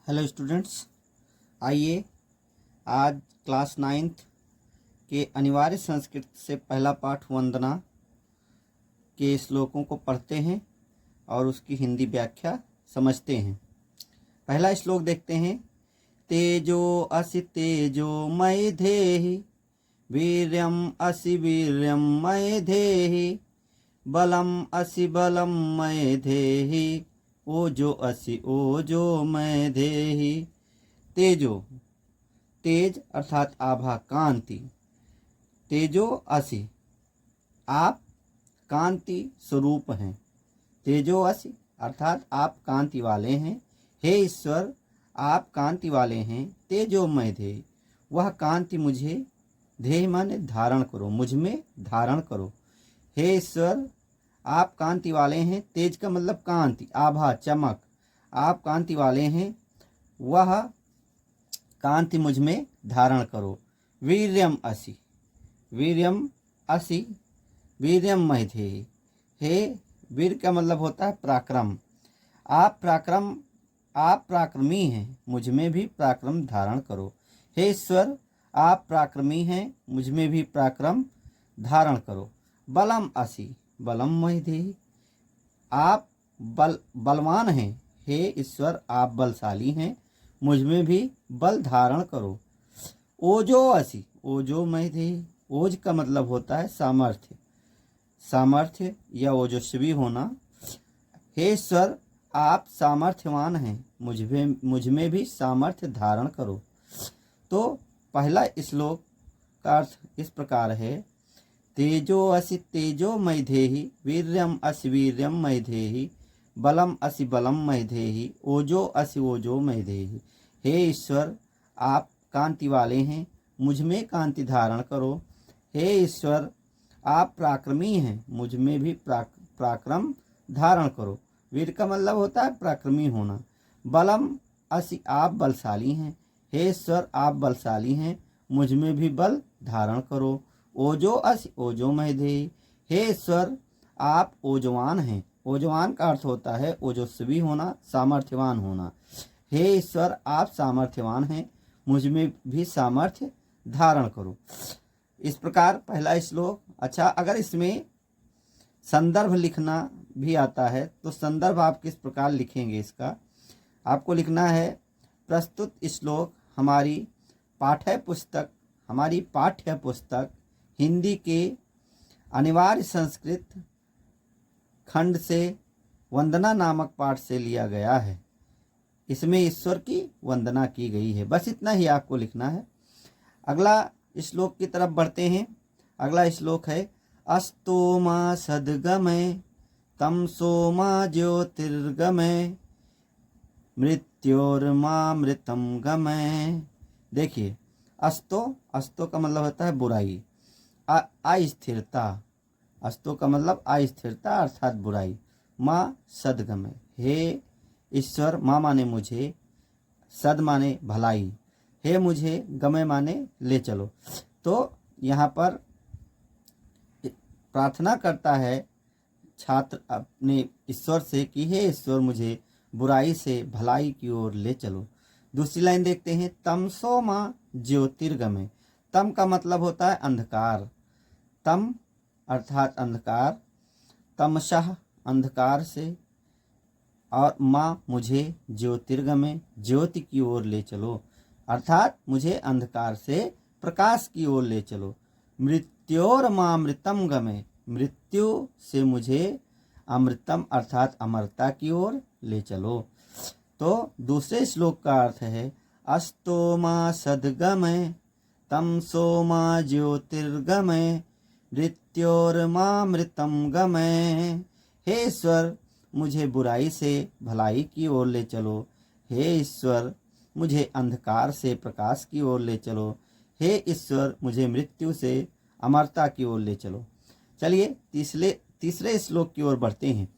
Hello students, आइए आज class 9th के अनिवार्य संस्कृत से पहला पाठ वंदना के श्लोकों को पढ़ते हैं और उसकी हिंदी व्याख्या समझते हैं। पहला श्लोक देखते हैं। तेजो असि तेजो मय धेहि, वीर्यम असि वीर्यम मय धेहि, बलम असि बलम मय धेहि, ओजो असि ओजो मय धेहि। तेजो, तेज अर्थात आभा, कांति। तेजो असि, आप कांति स्वरूप हैं। तेजो असि अर्थात आप कांति वाले हैं। हे ईश्वर, आप कांति वाले हैं। तेजोमय धेहि, वह कांति मुझे, धेहि माने धारण करो, मुझ में धारण करो। हे ईश्वर, आप कांति वाले हैं। तेज का मतलब कांति, आभा, चमक। आप कांति वाले हैं, वह कांति मुझ में धारण करो। वीर्यम असि, वीर्यम असि, वीर्यम मय धेहि। हे, वीर का मतलब होता है पराक्रम। आप पराक्रमी हैं, मुझ में भी पराक्रम धारण करो। हे ईश्वर, आप पराक्रमी हैं, मुझ में भी पराक्रम धारण करो। बलम असि, बलम मय धेहि। आप बलवान हैं। हे ईश्वर, आप बलशाली हैं, मुझ में भी बल धारण करो। ओजो असि, ओजो मय धेहि। ओज का मतलब होता है सामर्थ्य, सामर्थ्य या ओजस्वी होना। हे ईश्वर, आप सामर्थ्यवान हैं, मुझ में भी सामर्थ्य धारण करो। तो पहला श्लोक का अर्थ इस प्रकार है। तेजो असि तेजो मय धेहि, वीर्यम असि वीर्यम मय धेहि, बलम असि बलम मय धेहि, ओजो असि ओजो मय धेहि। हे ईश्वर, आप कांति वाले हैं, मुझ में कांति धारण करो। हे ईश्वर, आप पराक्रमी हैं, मुझ में भी पराक्रम धारण करो। वीर का मतलब होता है पराक्रमी होना। बलम असि, आप बलशाली हैं। हे ईश्वर, आप बलशाली हैं, मुझ में भी बल धारण करो। ओजो असि ओजो मय धेहि। हे ईश्वर, आप ओजवान हैं। ओजवान का अर्थ होता है ओजस्वी होना, सामर्थ्यवान होना। हे ईश्वर, आप सामर्थ्यवान हैं, मुझ में भी सामर्थ्य धारण करो। इस प्रकार पहला श्लोक। अच्छा, अगर इसमें संदर्भ लिखना भी आता है तो संदर्भ आप किस प्रकार लिखेंगे? इसका आपको लिखना है। प्रस्तुत श्लोक हमारी पाठ्य पुस्तक हिंदी के अनिवार्य संस्कृत खंड से वंदना नामक पाठ से लिया गया है। इसमें ईश्वर की वंदना की गई है। बस इतना ही आपको लिखना है। अगला श्लोक की तरफ बढ़ते हैं। अगला श्लोक है। अस्तोमा सद्गमय, तमसोमा ज्योतिर्गमय, मृत्योर्मामृतम गमय। देखिए, अस्तो का मतलब होता है बुराई, अस्थिरता। अस्तो का मतलब अस्थिरता अर्थात बुराई। माँ सद्गमय, हे ईश्वर, माँ माने मुझे, सद माने भलाई, हे मुझे, गमय माने ले चलो। तो यहाँ पर प्रार्थना करता है छात्र अपने ईश्वर से कि हे ईश्वर, मुझे बुराई से भलाई की ओर ले चलो। दूसरी लाइन देखते हैं। तमसो माँ ज्योतिर्गमय। तम का मतलब होता है अंधकार। तम अर्थात अंधकार, तमशः अंधकार से, और माँ मुझे, ज्योतिर्गमय ज्योति की ओर ले चलो, अर्थात मुझे अंधकार से प्रकाश की ओर ले चलो। मृत्योर्मामृतम गमय, मृत्यु से मुझे अमृतम अर्थात अमरता की ओर ले चलो। तो दूसरे श्लोक का अर्थ है। अस्तोमा सद्गमय, तमसोमा ज्योतिर्गमय, मृत्योर्मामृतम गमय। हे ईश्वर, मुझे बुराई से भलाई की ओर ले चलो। हे ईश्वर, मुझे अंधकार से प्रकाश की ओर ले चलो। हे ईश्वर, मुझे मृत्यु से अमरता की ओर ले चलो। चलिए तीसरे श्लोक की ओर बढ़ते हैं।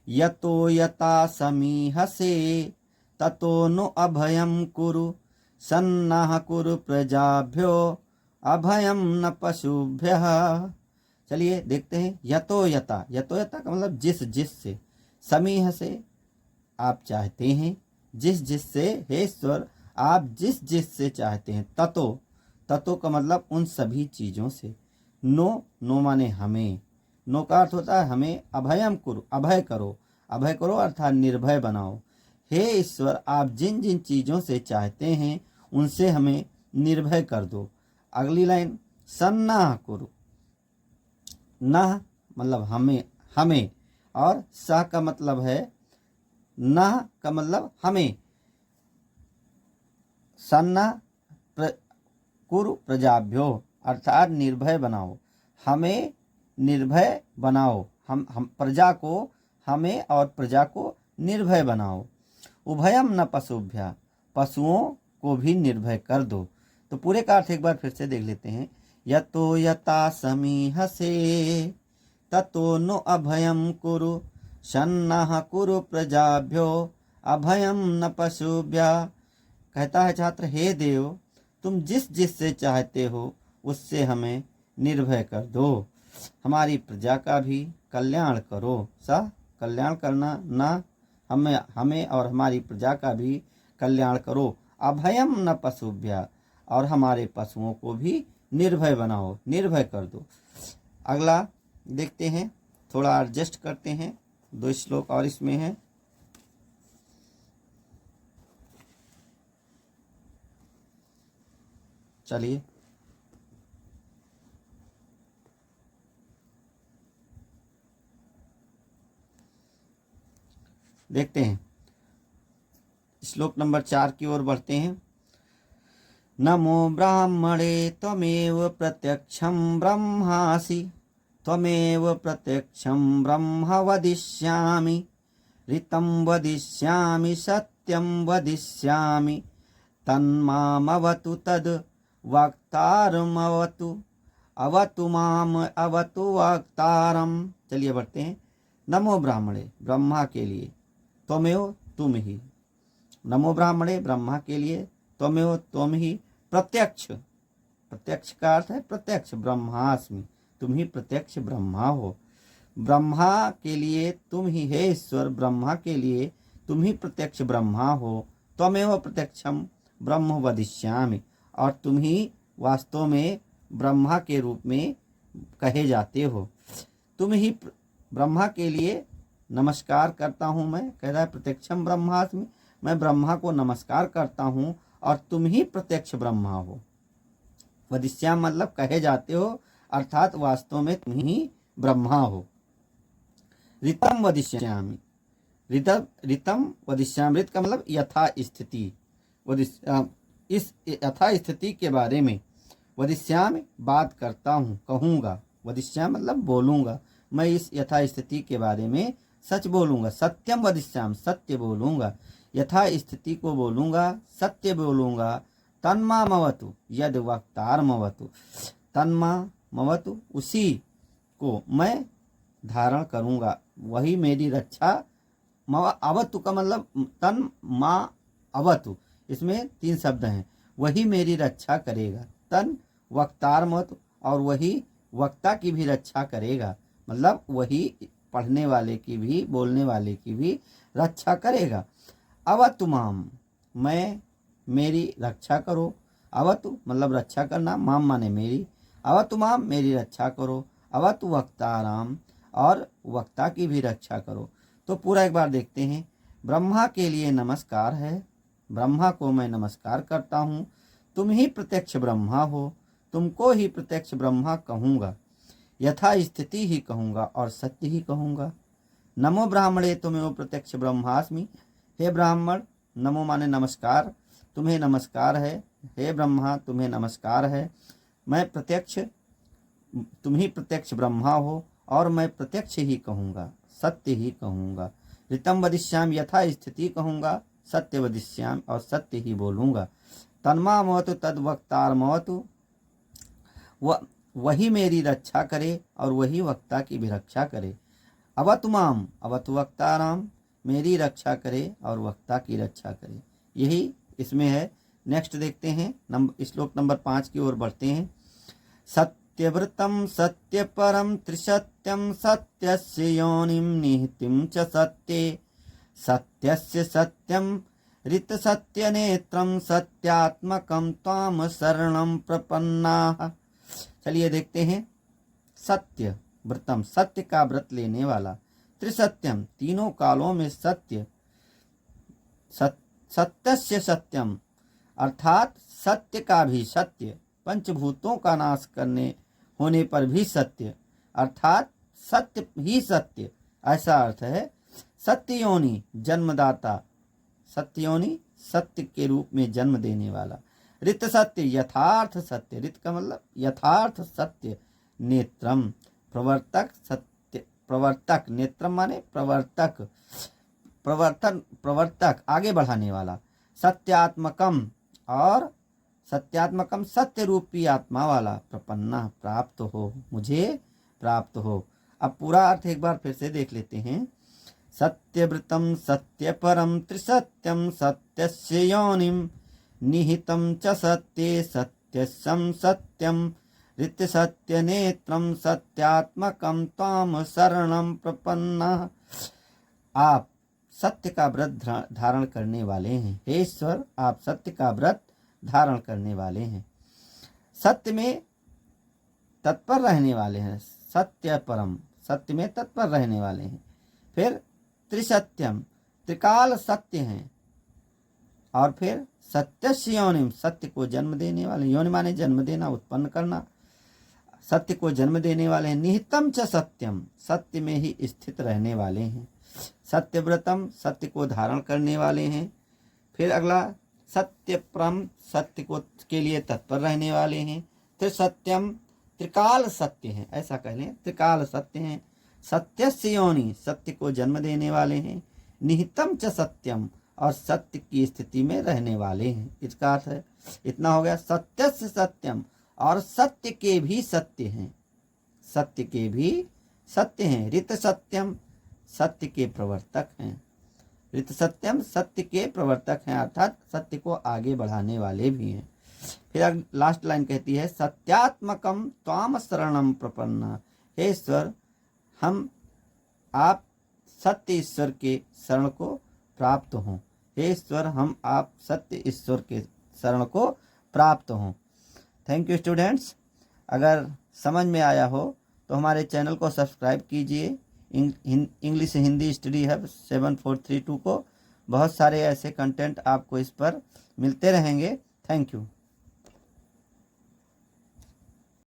यतो यता समीहसे, ततो नो अभयम कुरु, सन्नाह कुरु प्रजाभ्यो, अभयम न पशुभ्यः। चलिए देखते हैं। यतो यता का मतलब जिस जिस से, समीह से आप चाहते हैं, जिस जिससे, हे ईश्वर आप जिस जिससे चाहते हैं, ततो, ततो का मतलब उन सभी चीज़ों से। नो, नो माने हमें, नो का अर्थ होता है हमें। अभयम कुरु, अभय करो, अभय करो अर्थात निर्भय बनाओ। हे ईश्वर आप जिन जिन चीज़ों से चाहते हैं उनसे हमें निर्भय कर दो। अगली लाइन, सन्नाह कुरु, नाह मतलब हमें, हमें, और सह का मतलब है, नाह का मतलब हमें, सन्ना कुरु प्रजाभ्यो अर्थात निर्भय बनाओ, हमें निर्भय बनाओ, हम प्रजा को, हमें और प्रजा को निर्भय बनाओ। उभयम न पशुभ्या, पशुओं को भी निर्भय कर दो। तो पूरे का अर्थ एक बार फिर से देख लेते हैं। यतो यथा समीहसे ततो नो अभयम कुरु, सन्नाह कुरु प्रजाभ्यो अभयम न पशुभ्या। कहता है छात्र, हे देव तुम जिस जिस से चाहते हो उससे हमें निर्भय कर दो, हमारी प्रजा का भी कल्याण करो। सा कल्याण करना, ना हमें और हमारी प्रजा का भी कल्याण करो। अभयम न पशुभ्या, और हमारे पशुओं को भी निर्भय बनाओ, निर्भय कर दो। अगला देखते हैं, थोड़ा एडजस्ट करते हैं, 2 श्लोक और इसमें है। चलिए देखते हैं, श्लोक नंबर 4 की ओर बढ़ते हैं। नमो ब्राह्मणे त्वमेव प्रत्यक्षं ब्रह्मासि, त्वमेव प्रत्यक्षं ब्रह्म वदिष्यामि, ऋतं वदिष्यामि सत्यं वदिष्यामि, तन्मामवतु तद् वक्तारमवतु, अवतु माम अवतु वक्तारम। चलिए बढ़ते हैं। नमो ब्राह्मणे, ब्रह्मा के लिए, त्वमेव तुम ही, नमो ब्राह्मणे ब्रह्मा के लिए, त्वमेव तुम ही, प्रत्यक्ष, प्रत्यक्ष का अर्थ है प्रत्यक्ष, ब्रह्मास्मि तुम ही प्रत्यक्ष ब्रह्मा हो। ब्रह्मा के लिए तुम ही, हे ईश्वर ब्रह्मा के लिए तुम ही प्रत्यक्ष ब्रह्मा हो। त्वमेव प्रत्यक्षम ब्रह्म वदिष्यामि, और तुम ही वास्तव में ब्रह्मा के रूप में कहे जाते हो। तुम ही ब्रह्मा के लिए नमस्कार करता हूँ मैं, कह रहा है प्रत्यक्षम ब्रह्मास्मि, मैं ब्रह्मा को नमस्कार करता हूँ और तुम ही प्रत्यक्ष ब्रह्मा हो। वदिष्याम मतलब कहे जाते हो, अर्थात वास्तव में तुम ही ब्रह्मा हो। ऋतम वदिष्यामि, ऋतम वदिष्यामि, ऋत का मतलब यथा स्थिति, इस यथा स्थिति के बारे में, वदिष्यामि बात करता हूँ, कहूँगा, वदिष्यामि मतलब बोलूँगा, मैं इस यथा स्थिति के बारे में सच बोलूँगा। सत्यम वदिष्यामि सत्य बोलूँगा, यथा स्थिति को बोलूँगा, सत्य बोलूँगा। तन्मा मवतु यद वक्तार मवतु, तन्मा मवतु उसी को मैं धारण करूँगा, वही मेरी रक्षा। अवतु का मतलब तन मा अवतु, इसमें 3 शब्द हैं, वही मेरी रक्षा करेगा। तन वक्तार मत, और वही वक्ता की भी रक्षा करेगा, मतलब वही पढ़ने वाले की भी, बोलने वाले की भी रक्षा करेगा। अवतु माम, मैं, मेरी रक्षा करो। अवतु मतलब रक्षा करना, माम माने मेरी, अवतु माम मेरी रक्षा करो। अवतु वक्ताराम, और वक्ता की भी रक्षा करो। तो पूरा एक बार देखते हैं। ब्रह्मा के लिए नमस्कार है, ब्रह्मा को मैं नमस्कार करता हूँ। तुम ही प्रत्यक्ष ब्रह्मा हो, तुमको ही प्रत्यक्ष ब्रह्मा कहूँगा, यथा स्थिति ही कहूँगा और सत्य ही कहूँगा। नमो ब्राह्मणे तुम्हें प्रत्यक्ष ब्रह्मास्मि, हे ब्राह्मण, नमो माने नमस्कार, तुम्हें नमस्कार है। हे ब्रह्मा तुम्हें नमस्कार है, मैं प्रत्यक्ष, तुम ही प्रत्यक्ष ब्रह्मा हो और मैं प्रत्यक्ष ही कहूँगा, सत्य ही कहूँगा। ऋतम वदिष्याम यथा स्थिति कहूँगा, सत्य वदिष्याम और सत्य ही बोलूँगा। तन्मा मवतु तद वक्तार मवतु, वही मेरी रक्षा करे और वही वक्ता की भी रक्षा करे। अवतु माम अवतु वक्ताराम, मेरी रक्षा करे और वक्ता की रक्षा करे, यही इसमें है। नेक्स्ट देखते हैं, श्लोक नंबर 5 की ओर बढ़ते हैं। सत्यव्रतम सत्यपरम त्रिसत्यम, सत्यस्य योनिम निहितिम च सत्ये, सत्यस्य सत्यम ऋत सत्य नेत्रम सत्यात्मकम त्वाम शरणम प्रपन्नाः। चलिए देखते हैं। सत्य व्रतम, सत्य का व्रत लेने वाला। त्रिसत्यम, तीनों कालों में सत्य। सत्यस्य सत्यम, अर्थात सत्य का भी सत्य। पंचभूतों का नाश करने होने पर भी सत्य, अर्थात सत्य ही सत्य, ऐसा अर्थ है। सत्ययोनि, जन्मदाता। सत्ययोनि, सत्य के रूप में जन्म देने वाला। ऋत सत्य, यथार्थ सत्य। ऋत का मतलब यथार्थ सत्य। नेत्रम, प्रवर्तक। सत्य प्रवर्तक, नेत्रम माने प्रवर्तक, प्रवर्तक आगे बढ़ाने वाला। सत्यात्मकम, और सत्यात्मकम सत्य रूपी आत्मा वाला। प्रपन्ना, प्राप्त हो, मुझे प्राप्त हो। अब पूरा अर्थ एक बार फिर से देख लेते हैं। सत्यव्रतम सत्यपरम त्रिसत्यम सत्यस्य योनिम निहितं च सत्ये सत्यसं सत्यम ऋत सत्य नेत्रम सत्यात्मकम त्वाम शरणम प्रपन्ना। आप सत्य का व्रत धारण करने वाले हैं। हे ईश्वर, आप सत्य का व्रत धारण करने वाले हैं, सत्य में तत्पर रहने वाले हैं। सत्य परम, सत्य में तत्पर रहने वाले हैं। फिर त्रिसत्यम, त्रिकाल सत्य हैं। और फिर सत्यस्य योनिम, सत्य को जन्म देने वाले। योनि माने जन्म देना, उत्पन्न करना। सत्य को जन्म देने वाले हैं। निहितम च सत्यम, सत्य में ही स्थित रहने वाले हैं। सत्यव्रतम, सत्य को धारण करने वाले हैं। फिर अगला सत्यप्रम, सत्य को के लिए तत्पर रहने वाले हैं। त्रिसत्यम, त्रिकाल सत्य हैं, ऐसा कह लें, त्रिकाल सत्य हैं। सत्यस्य योनि, सत्य को जन्म देने वाले हैं। निहितम च सत्यम, और सत्य की स्थिति में रहने वाले हैं। इसका अर्थ है, इतना हो गया। सत्यस्य सत्यम, और सत्य के भी सत्य हैं। सत्य के भी सत्य हैं। ऋत सत्यम, सत्य के प्रवर्तक हैं। ऋत सत्यम, सत्य के प्रवर्तक हैं, अर्थात सत्य को आगे बढ़ाने वाले भी हैं। फिर लास्ट लाइन कहती है, सत्यात्मकम त्वाम शरणम प्रपन्ना। हे ईश्वर, हम आप सत्य ईश्वर के शरण को प्राप्त हों। हे ईश्वर, हम आप सत्य ईश्वर के शरण को प्राप्त हों। Thank you students. अगर समझ में आया हो तो हमारे चैनल को सब्सक्राइब कीजिए। इंग्लिश हिंदी स्टडी हब 7432 को बहुत सारे ऐसे कंटेंट आपको इस पर मिलते रहेंगे। Thank you.